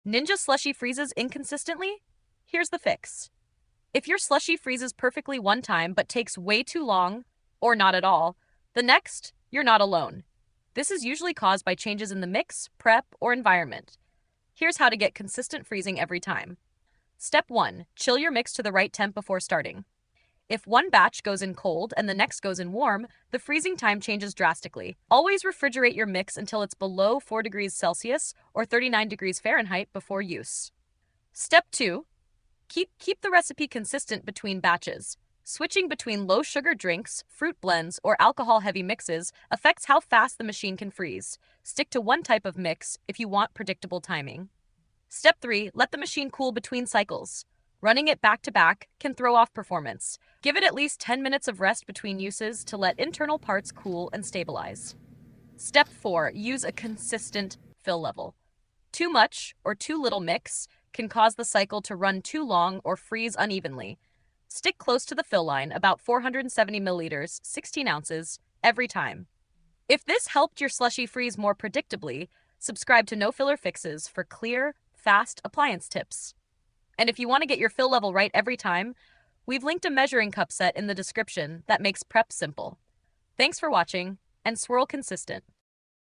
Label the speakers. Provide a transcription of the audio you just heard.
Speaker 1: Ninja Slushi freezes inconsistently? Here's the fix. If your slushie freezes perfectly one time but takes way too long, or not at all, the next, you're not alone. This is usually caused by changes in the mix, prep, or environment. Here's how to get consistent freezing every time. Step 1. Chill your mix to the right temp before starting. If one batch goes in cold and the next goes in warm, the freezing time changes drastically. Always refrigerate your mix until it's below 4 degrees Celsius or 39 degrees Fahrenheit before use. Step 2. Keep the recipe consistent between batches. Switching between low-sugar drinks, fruit blends, or alcohol-heavy mixes affects how fast the machine can freeze. Stick to one type of mix if you want predictable timing. Step 3. Let the machine cool between cycles. Running it back-to-back can throw off performance. Give it at least 10 minutes of rest between uses to let internal parts cool and stabilize. Step 4. Use a consistent fill level. Too much or too little mix can cause the cycle to run too long or freeze unevenly. Stick close to the fill line, about 470 milliliters, 16 ounces, every time. If this helped your slushy freeze more predictably, subscribe to No Filler Fixes for clear, fast appliance tips. And if you want to get your fill level right every time, we've linked a measuring cup set in the description that makes prep simple. Thanks for watching, and swirl consistent.